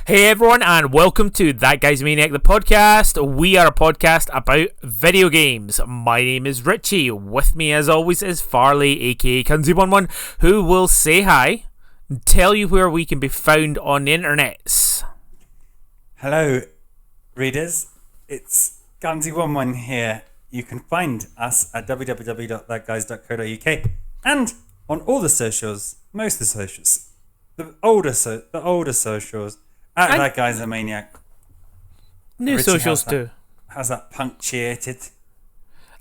Hey everyone, and welcome to That Guy's Maniac, the podcast. We are a podcast about video games. My name is Richie. With me, as always, is Farley, aka Kunzi11, who will say hi and tell you where we can be found on the internet. Hello, readers. It's Kunzi11 here. You can find us at www.thatguys.co.uk and on all the socials, most of the socials, the older socials. That Guy's a Maniac. New Richie, socials too. How's that punctuated?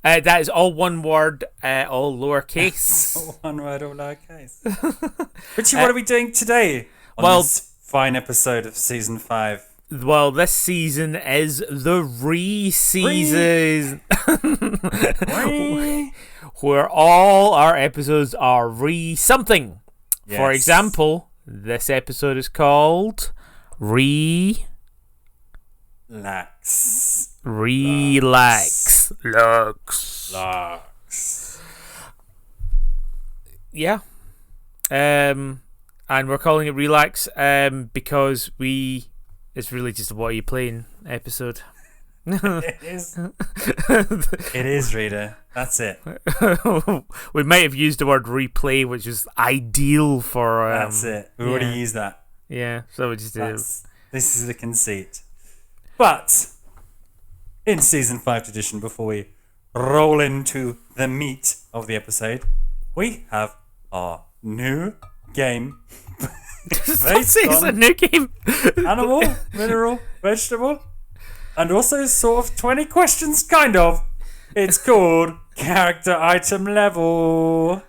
That is all one word, all lowercase. All one word, all lowercase. Richie, what are we doing today on this fine episode of Season 5? Well, this season is the re-season. Where all our episodes are re-something. Yes. For example, this episode is called... Relax. Yeah. And we're calling it Relax because it's really just a What Are You Playing episode. It is. It is, reader. That's it. We might have used the word replay, which is ideal for... That's it. We already used that. Yeah, so we just did. This is the conceit. But in Season 5 tradition, before we roll into the meat of the episode, we have our new game. Stop saying it's a new game. Animal, mineral, vegetable, and also sort of 20 questions, kind of. It's called Character Item Level.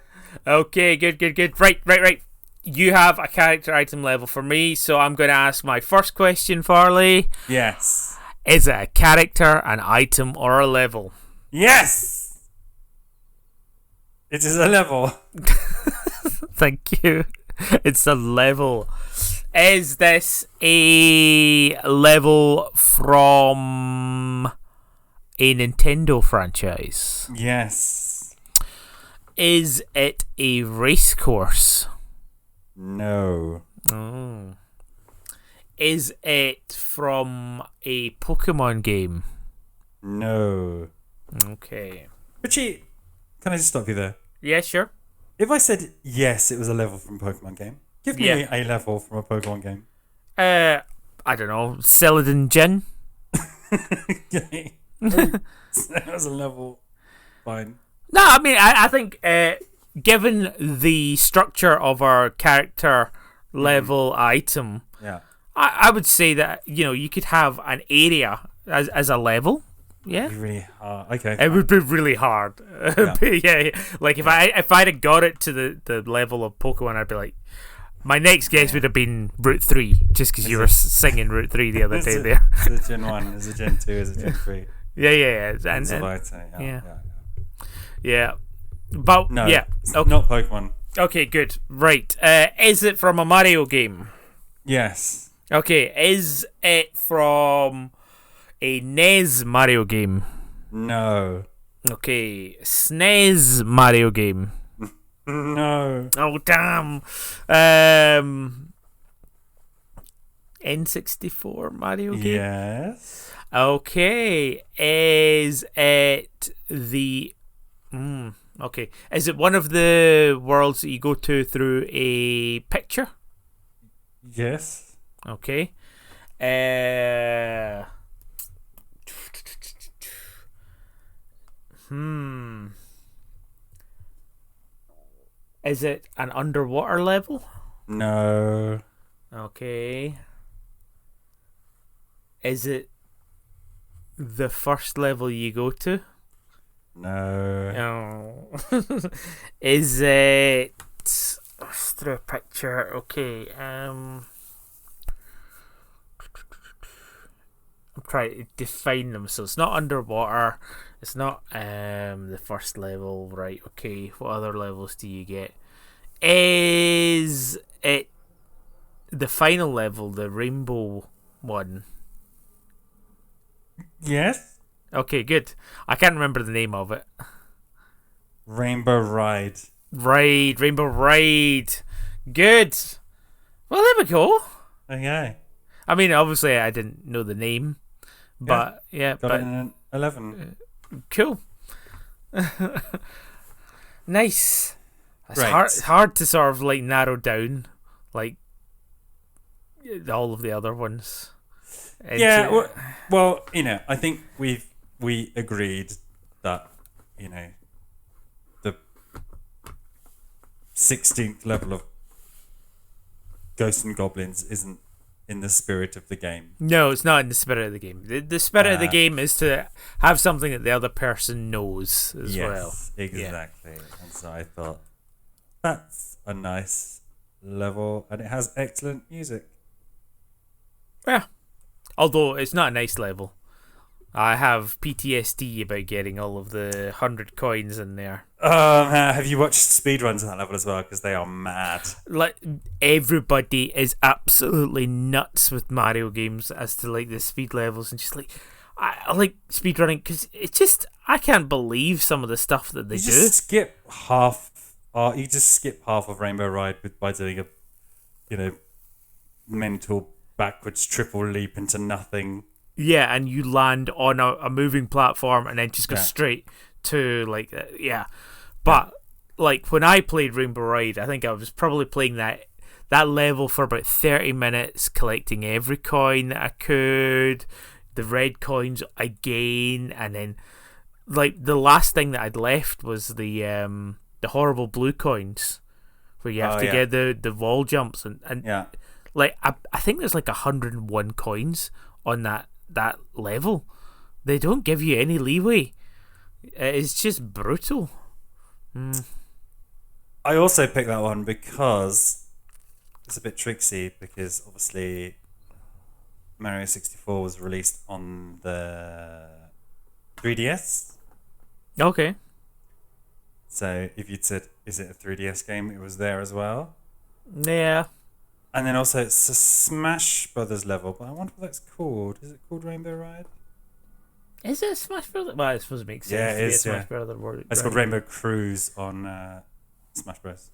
Okay, good. Right. You have a character item level for me, so I'm going to ask my first question, Farley. Yes. Is it a character, an item, or a level? Yes! It is a level. Thank you. It's a level. Is this a level from a Nintendo franchise? Yes. Is it a race course? No. Oh. Is it from a Pokemon game? No. Okay. Richie, can I just stop you there? Yeah, sure. If I said yes, it was a level from a Pokemon game, give me a level from a Pokemon game. I don't know. Celadon Gin? Okay. That was a level. Fine. No, I mean, I think... given the structure of our character level item, I would say that you could have an area as a level. Yeah, it'd be really hard. Okay, it would be really hard. Yeah. Like if I'd have got it to the level of Pokemon, I'd be like, my next guess would have been Route 3, just because you were singing Route 3 the other day there. Is it Gen 1? Is it Gen 2? Is it Gen 3? Yeah. Yeah. But no, okay. Not Pokemon. Okay, good. Right. Is it from a Mario game? Yes. Okay. Is it from a NES Mario game? No. Okay. SNES Mario game? No. Oh damn. N64 Mario game? Yes. Okay. Is it the... Okay. Is it one of the worlds that you go to through a picture? Yes. Okay. Is it an underwater level? No. Okay. Is it the first level you go to? No. Oh. Is it through a picture? Okay. I'm trying to define them. So it's not underwater. It's not the first level, right? Okay. What other levels do you get? Is it the final level, the rainbow one? Yes. Okay, good. I can't remember the name of it. Rainbow Ride. Right, Rainbow Ride. Good. Well, there we go. Okay. I mean, obviously, I didn't know the name, but got it in an 11. Cool. Nice. It's Right. hard to sort of like narrow down like all of the other ones. Yeah. Well, I think we agreed that the 16th level of Ghosts and Goblins isn't in the spirit of the game. No, it's not in the spirit of the game. The spirit of the game is to have something that the other person knows as well. Yes, exactly. Yeah. And so I thought, that's a nice level, and it has excellent music. Yeah. Although it's not a nice level. I have PTSD about getting all of the 100 coins in there. Have you watched speedruns on that level as well? Because they are mad. Like, everybody is absolutely nuts with Mario games as to like the speed levels, and just like I like speedrunning because it's just I can't believe some of the stuff that they do. You just skip half of Rainbow Ride by doing a mental backwards triple leap into nothing. Yeah, and you land on a moving platform and then just go straight to like But like when I played Rainbow Ride, I think I was probably playing that level for about 30 minutes, collecting every coin that I could, the red coins again, and then like the last thing that I'd left was the horrible blue coins, where you have to get the wall jumps and like I think there's like 101 coins on that level. They don't give you any leeway. It's just brutal. I also picked that one because it's a bit tricksy, because obviously Mario 64 was released on the 3DS. Okay. So if you'd said, is it a 3DS game, it was there as well. Yeah. And then also it's a Smash Brothers level, but I wonder what that's called. Is it called Rainbow Ride? Is it a Smash Brothers? Well, I suppose it makes sense. Yeah, it is. Smash Brothers. It's called Rainbow Cruise on Smash Bros.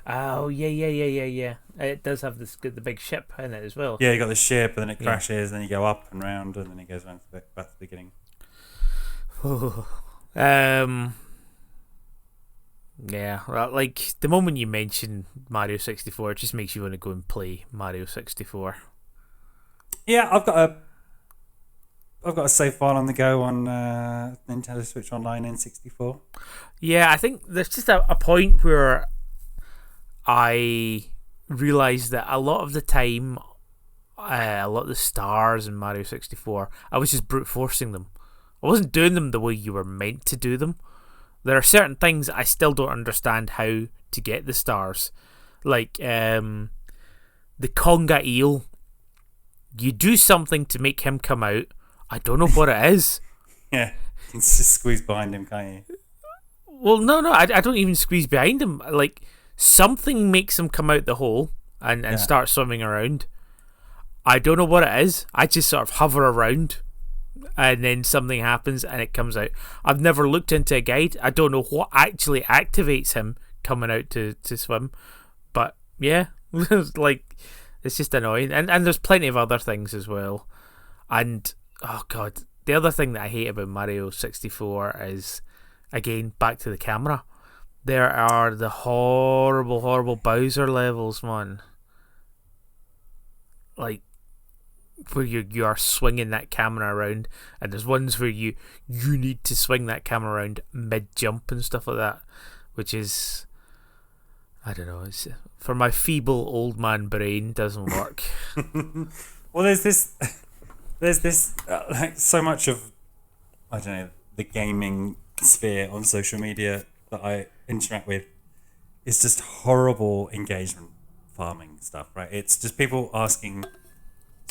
Oh yeah. It does have the big ship in it as well. Yeah, you got the ship, and then it crashes, and then you go up and round, and then it goes back to the beginning. Yeah, like the moment you mention Mario 64, it just makes you want to go and play Mario 64. Yeah, I've got a save file on the go on Nintendo Switch Online N64. Yeah, I think there's just a point where I realised that a lot of the time, a lot of the stars in Mario 64, I was just brute forcing them. I wasn't doing them the way you were meant to do them. There are certain things I still don't understand how to get the stars. Like the conga eel. You do something to make him come out. I don't know what it is. Yeah, you can just squeeze behind him, can't you? Well, no, I don't even squeeze behind him. Like, something makes him come out the hole and start swimming around. I don't know what it is. I just sort of hover around, and then something happens and it comes out. I've never looked into a guide. I don't know what actually activates him coming out to swim. But yeah, like, it's just annoying. And there's plenty of other things as well. And oh god, the other thing that I hate about Mario 64 is, again, back to the camera. There are the horrible Bowser levels, man. Like, where you are swinging that camera around, and there's ones where you need to swing that camera around mid-jump and stuff like that, which is, I don't know, it's, for my feeble old man brain, doesn't work. Well, there's this like so much of, I don't know, the gaming sphere on social media that I interact with is just horrible engagement farming stuff, right? It's just people asking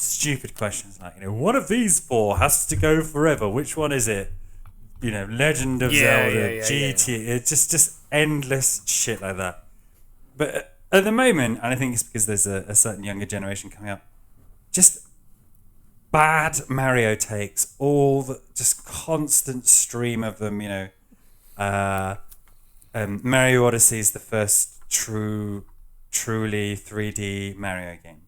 stupid questions like, what of these four has to go forever? Which one is it? Legend of Zelda, GT. It's just endless shit like that. But at the moment, and I think it's because there's a certain younger generation coming up, just bad Mario takes, all the just constant stream of them. Mario Odyssey is the first truly 3D Mario game.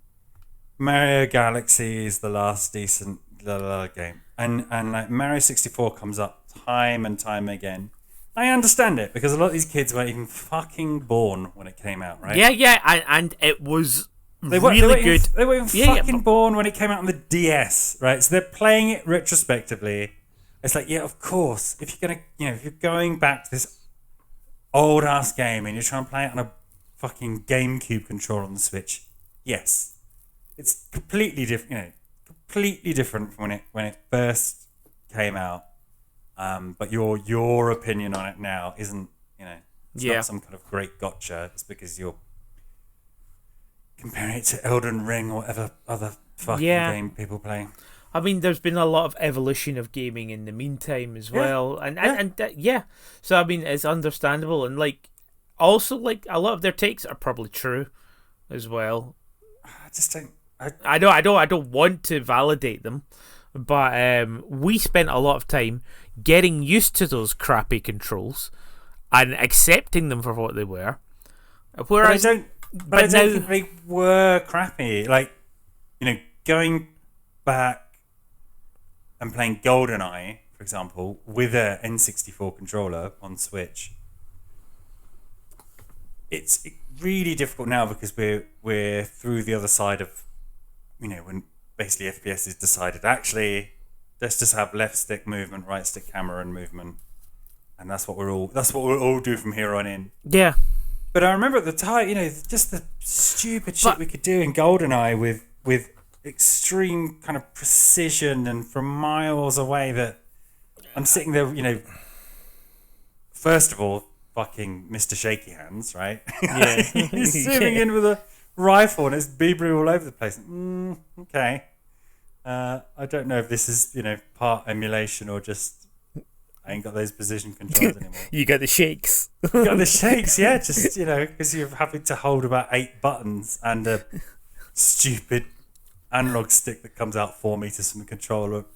Mario Galaxy is the last decent game, and like Mario 64 comes up time and time again. I understand it because a lot of these kids weren't even fucking born when it came out, right? Yeah, and it was They really weren't good. They weren't even fucking born when it came out on the DS, right? So they're playing it retrospectively. It's like, yeah, of course. If you're gonna, if you're going back to this old ass game and you're trying to play it on a fucking GameCube controller on the Switch, yes, it's completely different. Completely different from when it first came out. But your opinion on it now isn't, it's not some kind of great gotcha. It's because you're comparing it to Elden Ring or whatever other fucking game people play. I mean, there's been a lot of evolution of gaming in the meantime as well, and so I mean, it's understandable, and like, also like a lot of their takes are probably true, as well. I just don't. I don't want to validate them, but we spent a lot of time getting used to those crappy controls and accepting them for what they were. Whereas, I don't think they were crappy. Like, going back and playing GoldenEye, for example, with a N64 controller on Switch, it's really difficult now because we're through the other side of, when basically FPS has decided, actually, let's just have left stick movement, right stick camera and movement, and that's what we'll all do from here on in. Yeah. But I remember at the time, just the stupid shit we could do in GoldenEye with extreme kind of precision and from miles away, that I'm sitting there, first of all, fucking Mr. Shaky Hands, right? Yeah. He's zooming in with a rifle and it's beebly all over the place. Okay. I don't know if this is, part emulation or just I ain't got those position controls anymore. You got the shakes. You got the shakes, yeah. Just, because you're having to hold about 8 buttons and a stupid analog stick that comes out 4 meters from the controller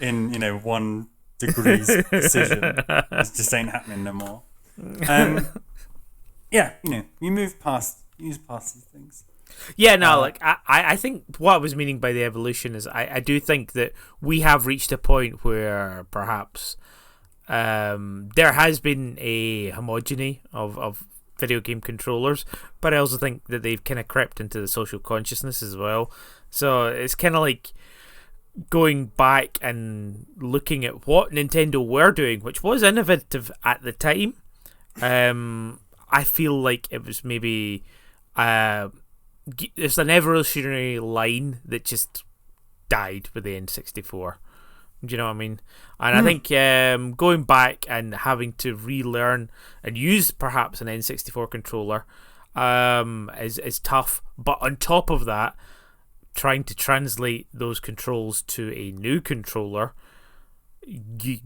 in 1 degrees precision. It just ain't happening no more. You move past these things. Yeah, no, I think what I was meaning by the evolution is I do think that we have reached a point where perhaps there has been a homogeny of video game controllers, but I also think that they've kind of crept into the social consciousness as well. So it's kind of like going back and looking at what Nintendo were doing, which was innovative at the time. I feel like it was maybe it's an evolutionary line that just died with the N64. Do you know what I mean? And I think going back and having to relearn and use perhaps an N64 controller is tough. But on top of that, trying to translate those controls to a new controller, it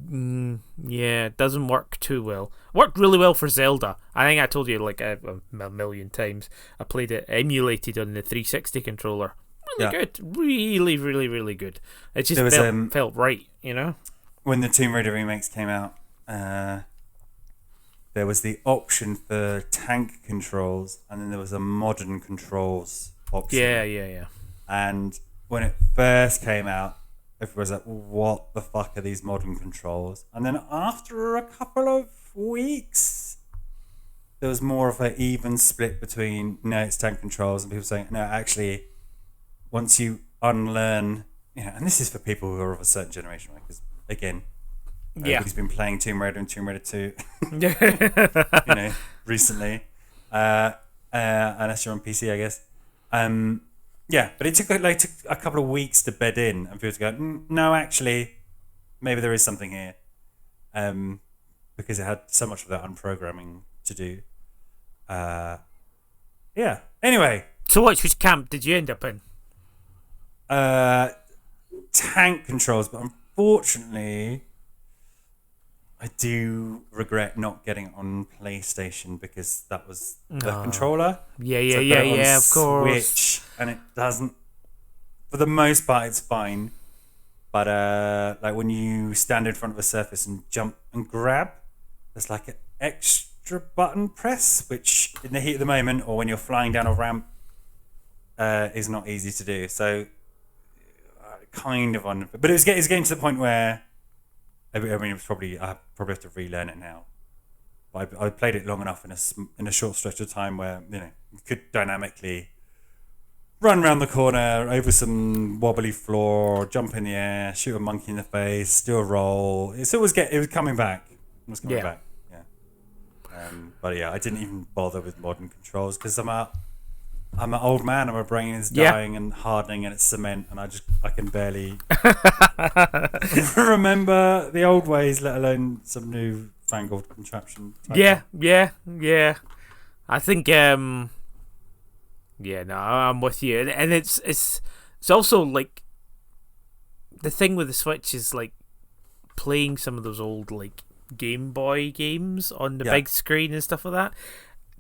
doesn't work too well. Worked really well for Zelda. I think I told you like a million times. I played it emulated on the 360 controller. Really good. Really, really, really good. It just felt right, When the Tomb Raider remakes came out, there was the option for tank controls, and then there was a modern controls option. Yeah. And when it first came out, everyone was like, what the fuck are these modern controls? And then after a couple of weeks, there was more of an even split between, no, it's tank controls, and people saying, no, actually, once you unlearn, and this is for people who are of a certain generation, right? Because, again, everybody's been playing Tomb Raider and Tomb Raider 2, recently, unless you're on PC, I guess. But it took a couple of weeks to bed in, and people to go, no, actually, maybe there is something here, because it had so much of that unprogramming to do. Anyway. So which camp did you end up in? Tank controls, but unfortunately, I do regret not getting it on PlayStation because that was the controller. Yeah, of course. Switch, and it doesn't. For the most part, it's fine. But like when you stand in front of a surface and jump and grab, there's like an extra button press, which in the heat of the moment, or when you're flying down a ramp, is not easy to do. So kind of on, but it's getting to the point where I mean, it was I probably have to relearn it now. But I played it long enough in a short stretch of time where you could dynamically run around the corner over some wobbly floor, jump in the air, shoot a monkey in the face, do a roll. It was coming back. It was coming back. Yeah. But yeah, I didn't even bother with modern controls because I'm an old man and my brain is dying and hardening and it's cement and I can barely remember the old ways, let alone some new fangled contraption. Yeah. I think no, I'm with you. And it's also like the thing with the Switch is like playing some of those old like Game Boy games on the big screen and stuff like that.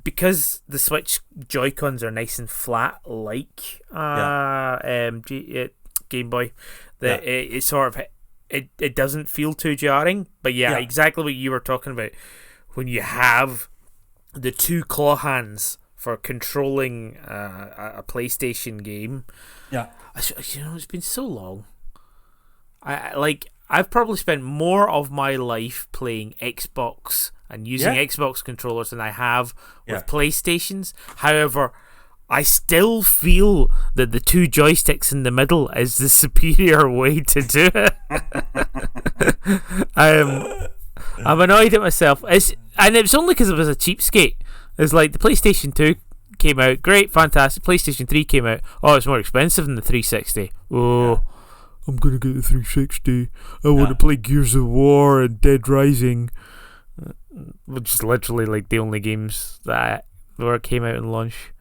Because the Switch Joy-Cons are nice and flat, like Game Boy, it sort of it doesn't feel too jarring. But exactly what you were talking about. When you have the two claw hands for controlling a PlayStation game, it's been so long. I've probably spent more of my life playing Xbox and using Xbox controllers than I have with PlayStations. However, I still feel that the two joysticks in the middle is the superior way to do it. I'm annoyed at myself. And it was only because it was a cheapskate. It's like the PlayStation 2 came out, great, fantastic. PlayStation 3 came out, it's more expensive than the 360. I'm going to get the 360. I want to play Gears of War and Dead Rising. Which is literally like the only games that came out in launch.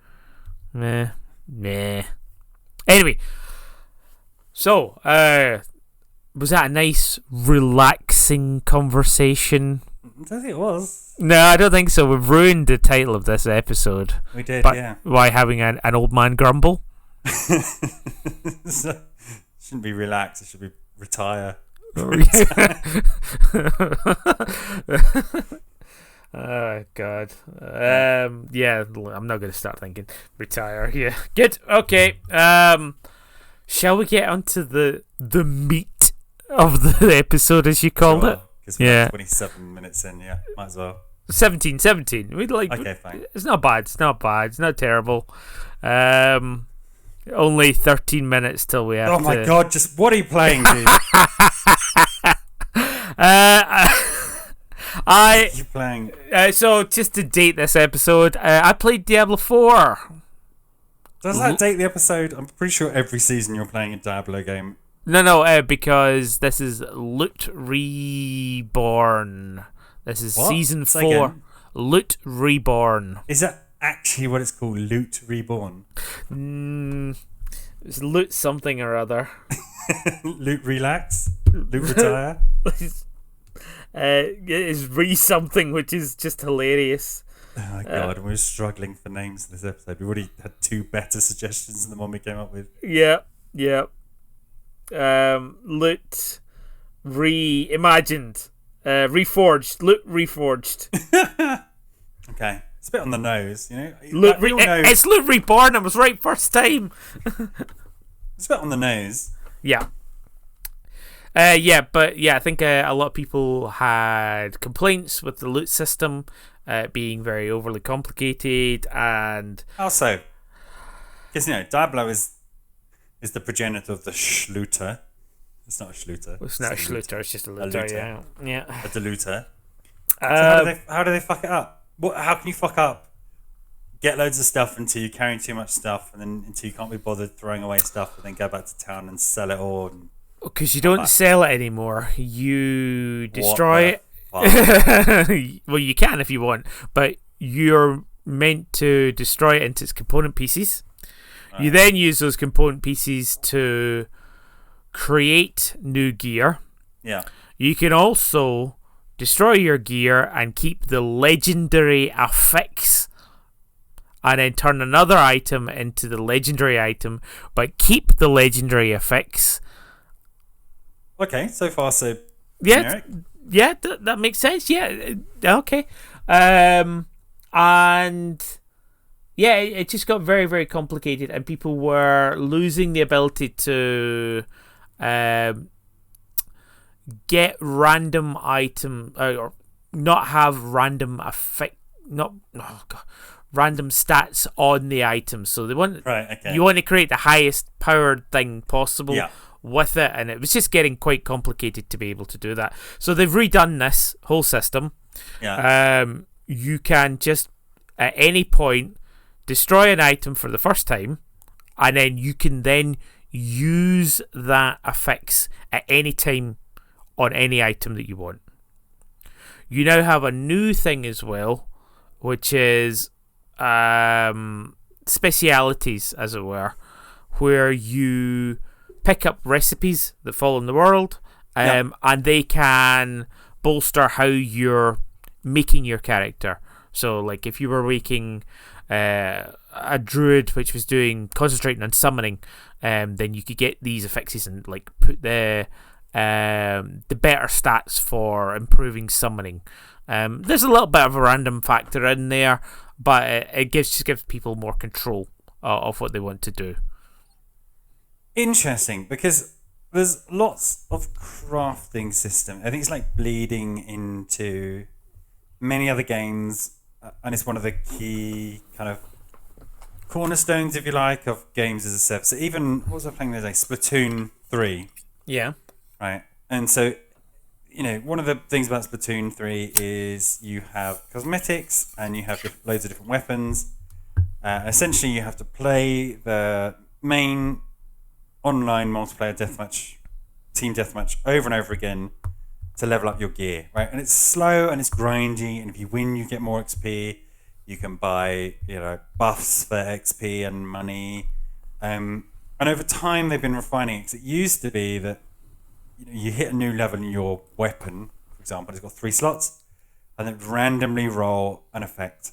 Meh. Anyway, so was that a nice, relaxing conversation? I don't think it was. No, I don't think so. We've ruined the title of this episode. We did, by having an old man grumble. So, shouldn't be relax. It should be retire. Oh God. I'm not going to start thinking retire. Yeah, good. Okay. Shall we get onto the meat of the episode, as you called it? Because we're 27 minutes in. Yeah, might as well. 17. We'd like. Okay, fine. It's not bad. It's not terrible. Only 13 minutes till we have to... Oh my God, just what are you playing, dude? You're playing... So, just to date this episode, I played Diablo 4. Does that date the episode? I'm pretty sure every season you're playing a Diablo game. No, because this is Loot Reborn. This is Season 4. Loot Reborn. Is that actually what it's called? Loot Reborn? It's Loot something or other. Loot Relax? Loot Retire? It is something, which is just hilarious. Oh my God, we're struggling for names in this episode. We already had two better suggestions than the one we came up with. Yeah. Loot Reimagined. Reforged. Loot Reforged. Okay. It's a bit on the nose, you know? It's Loot Reborn. I was right first time. It's a bit on the nose. Yeah. I think a lot of people had complaints with the loot system being very overly complicated, and how so? Because Diablo is the progenitor of the Schluter. It's not a Schluter. It's not a Schluter. It's just a looter. Yeah. A deluter. So how do they fuck it up? How can you fuck up? Get loads of stuff until you're carrying too much stuff, and then until you can't be bothered throwing away stuff, and then go back to town and sell it all. Because you don't sell it anymore. You destroy it. Well, you can if you want, but you're meant to destroy it into its component pieces. Right. You then use those component pieces to create new gear. Yeah. You can also destroy your gear and keep the legendary affix, and then turn another item into the legendary item, but keep the legendary affix. Okay, so far so generic. Yeah, that makes sense. Yeah, okay. And yeah, it just got very, very complicated, and people were losing the ability to um, get random item or not have random effect, not oh God, random stats on the items. So they want you want to create the highest powered thing possible with it, and it was just getting quite complicated to be able to do that. So they've redone this whole system. You can just at any point destroy an item for the first time, and then you can then use that effects at any time on any item that you want. You now have a new thing as well, which is specialities, as it were, where you pick up recipes that fall in the world, and they can bolster how you're making your character. So, like, if you were making a druid which was concentrating on summoning, then you could get these effects and like put the better stats for improving summoning. There's a little bit of a random factor in there, but it just gives people more control of what they want to do. Interesting, because there's lots of crafting system. I think it's like bleeding into many other games, and it's one of the key kind of cornerstones, if you like, of games as a service. So even, what was I playing the other day? Splatoon 3. Yeah. Right. And so, one of the things about Splatoon 3 is you have cosmetics and you have loads of different weapons. Essentially, you have to play the main online multiplayer team deathmatch over and over again to level up your gear, right? And it's slow and it's grindy, and if you win, you get more XP. You can buy, buffs for XP and money. And over time, they've been refining it. 'Cause it used to be that you hit a new level in your weapon, for example, it's got 3 slots, and then randomly roll an effect.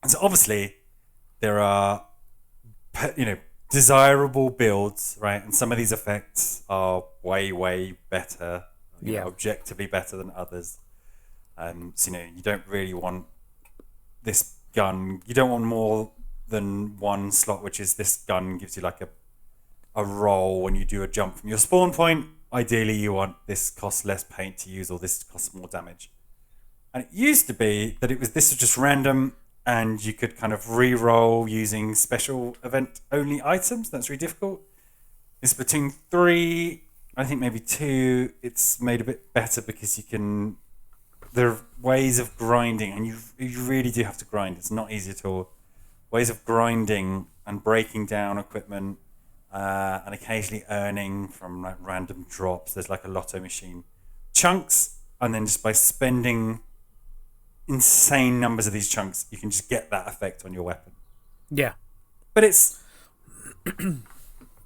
And so obviously, there are, desirable builds, right? And some of these effects are way, way better, objectively better than others. So, you don't really want this gun. You don't want more than one slot, which is this gun gives you like a roll when you do a jump from your spawn point. Ideally, you want this costs less paint to use, or this costs more damage. And it used to be that this was just random, and you could kind of re-roll using special event only items. That's really difficult. In Splatoon 3, I think maybe 2, it's made a bit better because there are ways of grinding, and you really do have to grind. It's not easy at all. Ways of grinding and breaking down equipment, and occasionally earning from like random drops. There's like a lotto machine. Chunks, and then just by spending insane numbers of these chunks, you can just get that effect on your weapon. Yeah. But it's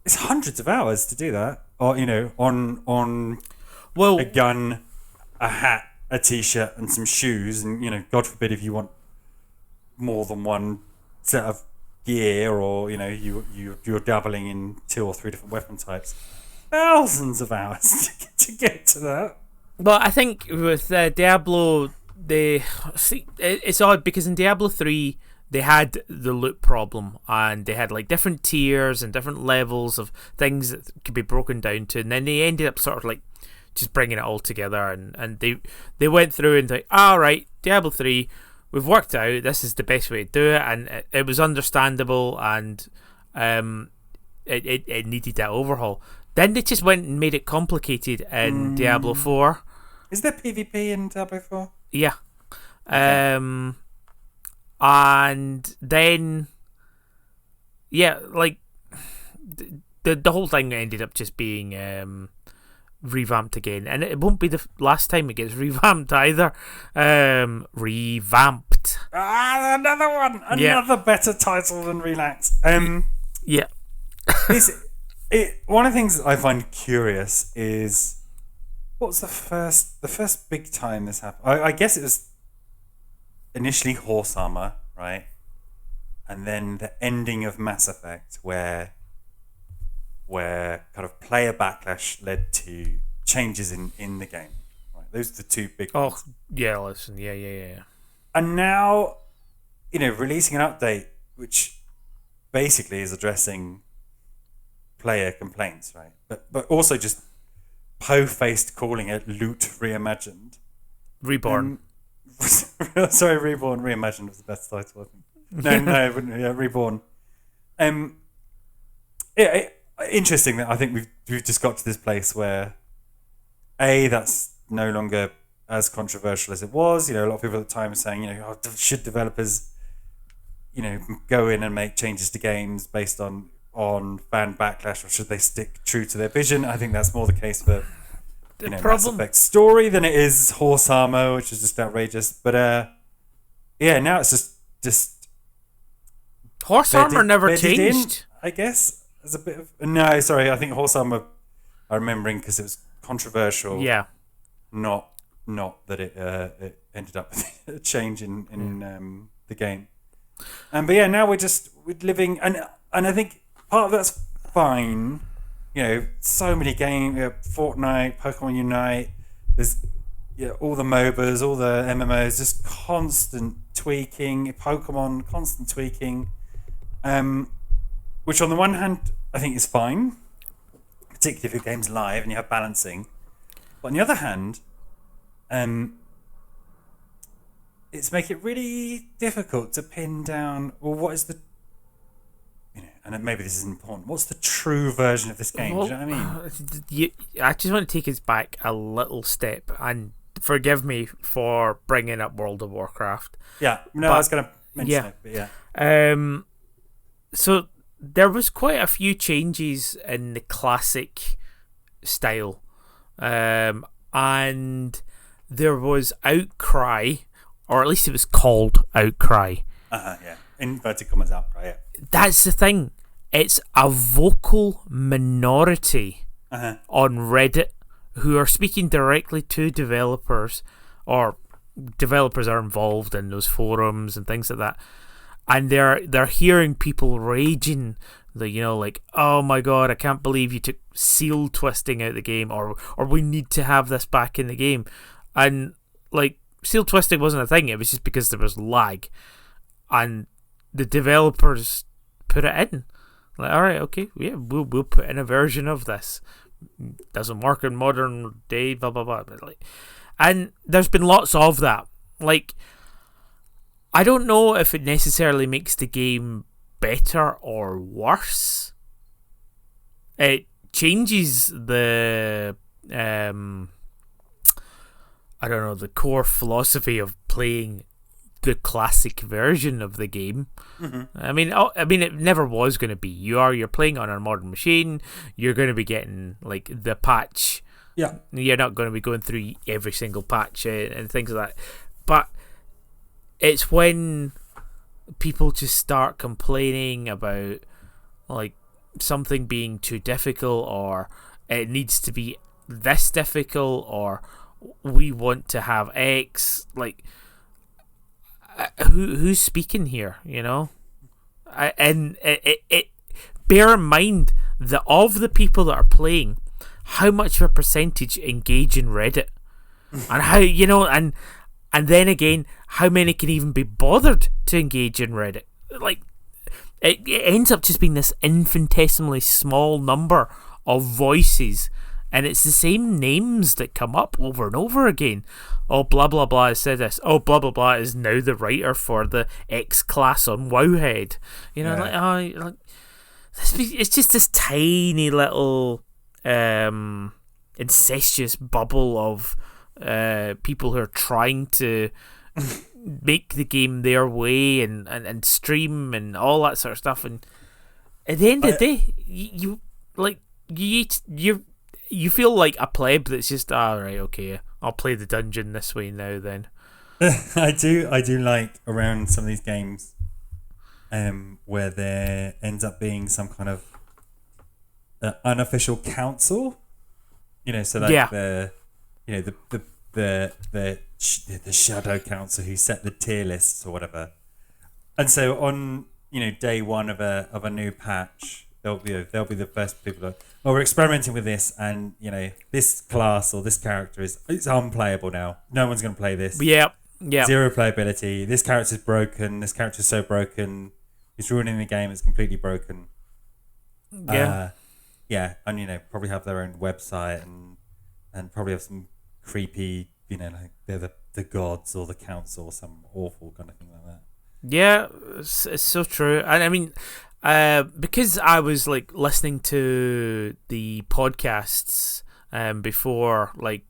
hundreds of hours to do that. Or, on a gun, a hat, a t-shirt, and some shoes, and God forbid if you want more than one set of gear, or you're dabbling in 2 or 3 different weapon types, thousands of hours to get to that. Well, I think with Diablo, it's odd because in Diablo 3 they had the loot problem, and they had like different tiers and different levels of things that could be broken down to, and then they ended up sort of like just bringing it all together, and they went through and like, all right, Diablo 3, we've worked out this is the best way to do it, and it was understandable, and it needed that overhaul. Then they just went and made it complicated in Diablo 4. Is there PvP in Diablo 4? Yeah. Okay. And then like the whole thing ended up just being revamped again, and it won't be the last time it gets revamped either. Revamped. Another one. Another better title than Relax. Yeah. One of the things that I find curious is, what was the first big time this happened? I guess it was initially Horse Armor, right? And then the ending of Mass Effect, where kind of player backlash led to changes in the game. Right? Those are the 2 big ones. Yeah, listen, yeah. And now, releasing an update which basically is addressing player complaints, right? But also just po-faced calling it Loot Reimagined. Reborn. Sorry, Reborn. Reimagined was the best title, I think. No, it wouldn't. Yeah, Reborn. Interesting that I think we've just got to this place where that's no longer as controversial as it was. A lot of people at the time are saying, should developers, go in and make changes to games based on fan backlash, or should they stick true to their vision? I think that's more the case for Mass Effect's story than it is horse armor, which is just outrageous. But now it's just horse armor never changed. I guess as a bit of no, sorry. I think horse armor. I'm remembering because it was controversial. Yeah, not that it ended up with a change in the game. But now we're living, and I think part of that's fine. So many games, Fortnite, Pokemon Unite, there's all the MOBAs, all the MMOs, just constant tweaking, Pokemon, constant tweaking, which on the one hand, I think is fine, particularly if your game's live and you have balancing. But on the other hand, it's making it really difficult to pin down, well, what is the and maybe this is important. What's the true version of this game? Well, do you know what I mean? I just want to take us back a little step, and forgive me for bringing up World of Warcraft. Yeah, I was going to mention it, but yeah. So there was quite a few changes in the classic style, and there was outcry, or at least it was called outcry. Yeah. Inverted commas outcry, yeah. That's the thing. It's a vocal minority on Reddit who are speaking directly to developers, or developers are involved in those forums and things like that, and they're hearing people raging, like, oh my god, I can't believe you took seal twisting out of the game, or we need to have this back in the game. And like, seal twisting wasn't a thing, it was just because there was lag, and the developers put it in. Like, all right, okay, yeah, we'll put in a version of this. Doesn't work in modern day, blah blah blah. But and there's been lots of that. Like, I don't know if it necessarily makes the game better or worse. It changes the I don't know, the core philosophy of playing the classic version of the game. Mm-hmm. I mean, it never was going to be. You're playing on a modern machine. You're going to be getting like the patch. Yeah. You're not going to be going through every single patch and things like that. But it's when people just start complaining about like something being too difficult, or it needs to be this difficult, or we want to have X, like. Who's speaking here, and it bear in mind that of the people that are playing, how much of a percentage engage in Reddit, and how and then again, how many can even be bothered to engage in Reddit? Like, it ends up just being this infinitesimally small number of voices, and it's the same names that come up over and over again. Oh, blah blah blah has said this. Oh, blah blah blah is now the writer for the X class on Wowhead. It's just this tiny little incestuous bubble of people who are trying to make the game their way and stream and all that sort of stuff. And at the end of the day, you feel like a pleb that's just, right, okay, I'll play the dungeon this way now then. I do like around some of these games where there ends up being some kind of unofficial council, so like the shadow council who set the tier lists or whatever. And so on, day one of a new patch, they'll be the first people to, we're experimenting with this, and this class or this character it's unplayable now. No one's going to play this. Yeah. Zero playability. This character's broken. This character's so broken. It's ruining the game. It's completely broken. Yeah. Yeah, and probably have their own website and probably have some creepy, like they're the gods or the council or some awful kind of thing like that. Yeah, it's so true. And I mean, because I was like listening to the podcasts before like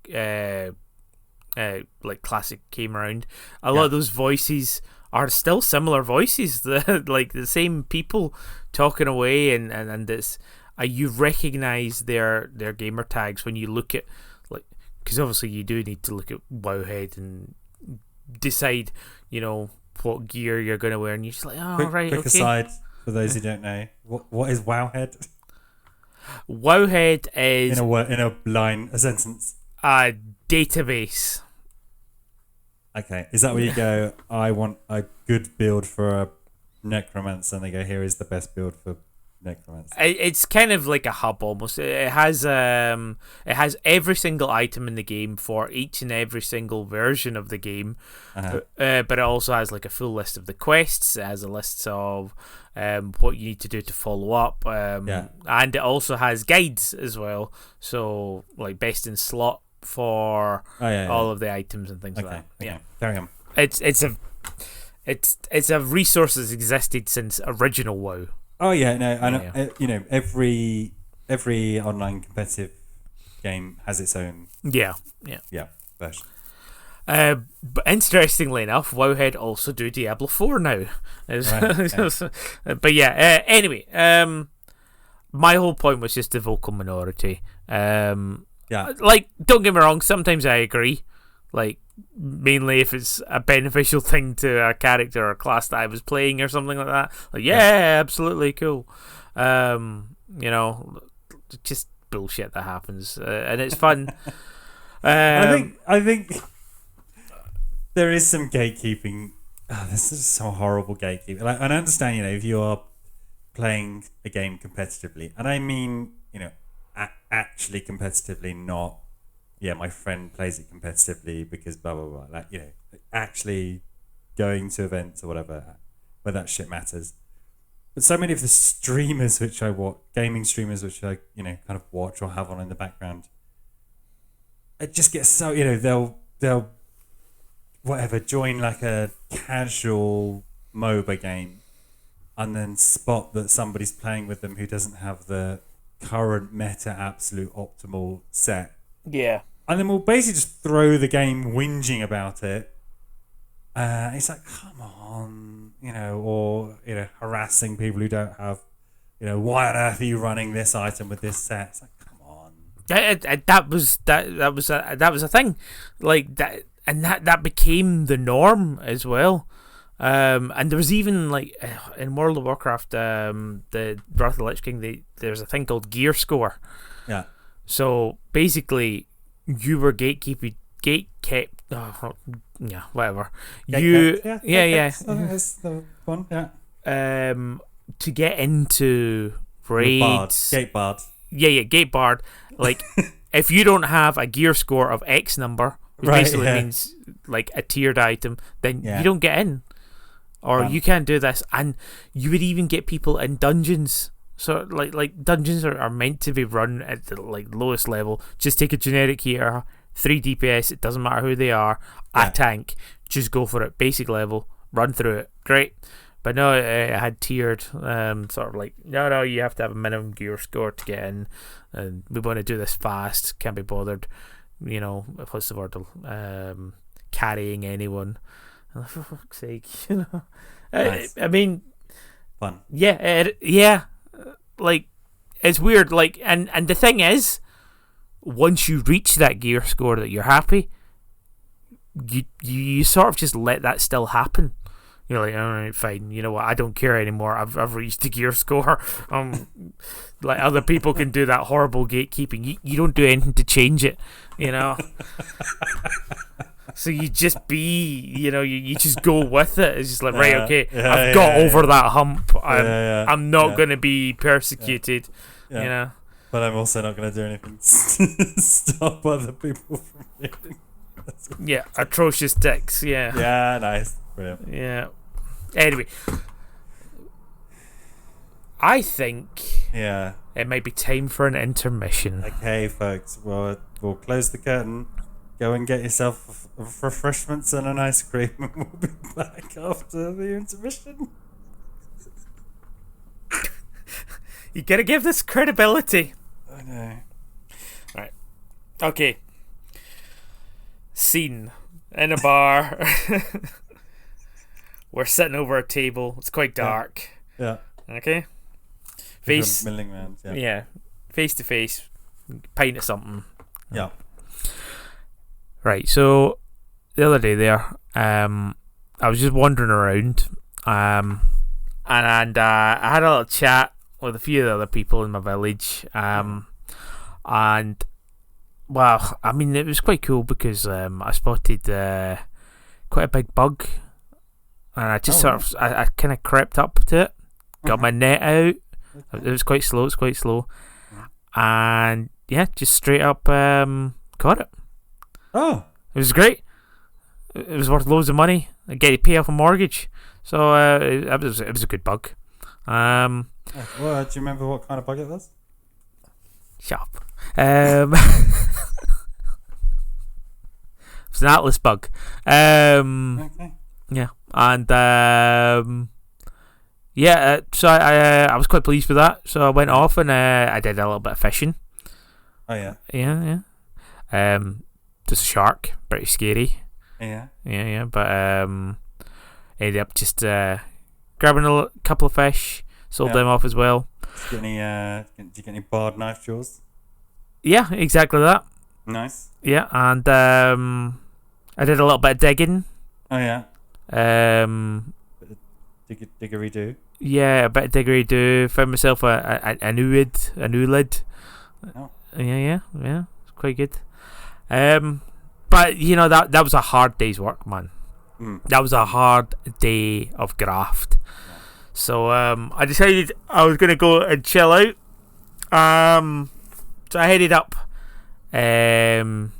Classic came around, a lot of those voices are still similar voices, like the same people talking away, and it's you recognize their gamer tags when you look at, like, because obviously you do need to look at Wowhead and decide what gear you're going to wear, and you're just like, Quick aside for those who don't know, what is Wowhead? Wowhead is in a sentence. A database. Okay, is that where you go, I want a good build for a necromancer, and they go, here is the best build for necromancer? It's kind of like a hub almost. It has every single item in the game for each and every single version of the game, but it also has like a full list of the quests. It has a list of what you need to do to follow up, and it also has guides as well. So like best in slot for all of the items and things like that. Okay. Carry on. It's a resource that's existed since original WoW. Oh yeah, no, I know. Every online competitive game has its own version. But interestingly enough, Wowhead also do Diablo 4 now. But yeah, anyway, my whole point was just the vocal minority. Like, don't get me wrong, sometimes I agree. Like, mainly if it's a beneficial thing to a character or a class that I was playing or something like that. Like, absolutely cool. Just bullshit that happens, and it's fun. I think there is some gatekeeping. This is some horrible gatekeeping. Like, and I understand, if you are playing a game competitively, and I mean, actually competitively, not my friend plays it competitively because blah blah blah. Like, actually going to events or whatever, where that shit matters. But so many of the streamers which I watch, gaming streamers which I kind of watch or have on in the background, it just gets so they'll whatever join like a casual MOBA game, and then spot that somebody's playing with them who doesn't have the current meta absolute optimal set. Yeah. And then we'll basically just throw the game whinging about it. It's like, come on, or harassing people who don't have, why on earth are you running this item with this set? It's like, come on. That was a thing, like that, and that became the norm as well. And there was even like in World of Warcraft, the Wrath of the Lich King, there's a thing called gear score. Yeah. So basically, you were gatekept. Whatever. That's the one. Yeah. To get into raids, gate barred. Yeah, gate barred. Like, if you don't have a gear score of X number, which basically means like a tiered item, then you don't get in, or you can't do this. And you would even get people in dungeons. So like dungeons are meant to be run at the lowest level. Just take a generic here, 3 DPS. It doesn't matter who they are. A tank. Just go for it. Basic level. Run through it. Great. But no, it had tiered. Sort of like no, you have to have a minimum gear score to get in. And we want to do this fast. Can't be bothered. What's the word? Carrying anyone. For fuck's sake, Nice. I mean, fun. Yeah. Like, it's weird. Like, and the thing is, once you reach that gear score that you're happy, you sort of just let that still happen. You're like, all right, fine. You know what? I don't care anymore. I've reached the gear score. Like, other people can do that horrible gatekeeping. You don't do anything to change it. So you just you just go with it. It's just like, right, okay, I've got over that hump. I'm not going to be persecuted, But I'm also not going to do anything to stop other people from being... atrocious ticks, Yeah, nice. Brilliant. Yeah. Anyway, I think Yeah. it might be time for an intermission. Okay, folks. We'll close the curtain. Go and get yourself refreshments and an ice cream, and we'll be back after the intermission. You gotta give this credibility. I know. Right. Okay. Scene in a bar. We're sitting over a table. It's quite dark. Yeah. Okay. Face. Milling round. Yeah. Yeah. Face to face. Pint of something. Yeah. Right. So the other day there, I was just wandering around, and I had a little chat with a few of the other people in my village, and well, I mean, it was quite cool because I spotted quite a big bug, and I just I kind of crept up to it, got my net out. It was quite slow. And yeah, just straight up caught it. Oh, it was great. It was worth loads of money. I get to pay off a mortgage, so it was a good bug. well, do you remember what kind of bug it was? Shut up. It's an atlas bug. Okay. Yeah, and yeah. So I was quite pleased with that. So I went off and I did a little bit of fishing. Oh yeah. Yeah. Just a shark, pretty scary. Yeah. Yeah. But ended up just grabbing a couple of fish, sold them off as well. Did you get any barred knife jaws? Yeah, exactly that. Nice. Yeah, and I did a little bit of digging. Oh yeah. Diggery-do. Yeah, a bit of diggery-do. Found myself a oolid. Oh. Yeah. It's quite good. But you know that was a hard day's work, man. That was a hard day of graft. Yeah. So I decided I was gonna go and chill out. So I headed up to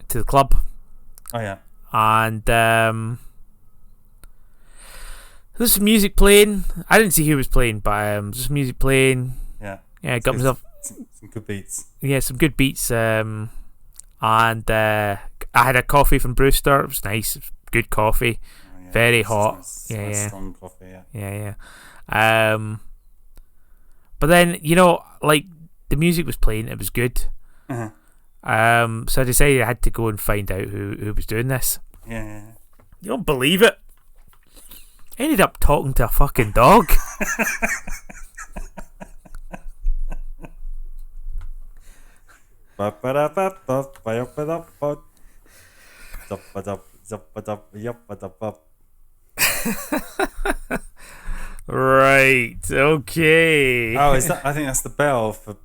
the club. Oh yeah. And there's some music playing. I didn't see who was playing, but just music playing. Yeah. Yeah, got myself some good beats. Yeah, some good beats. And I had a coffee from Brewster. It was nice, good coffee, very hot. Yeah. Strong coffee. Yeah. But then like the music was playing. It was good. Uh-huh. So I decided I had to go and find out who was doing this. Yeah. You don't believe it. I ended up talking to a fucking dog. Right. Okay. Oh, is that? I think that's the bell for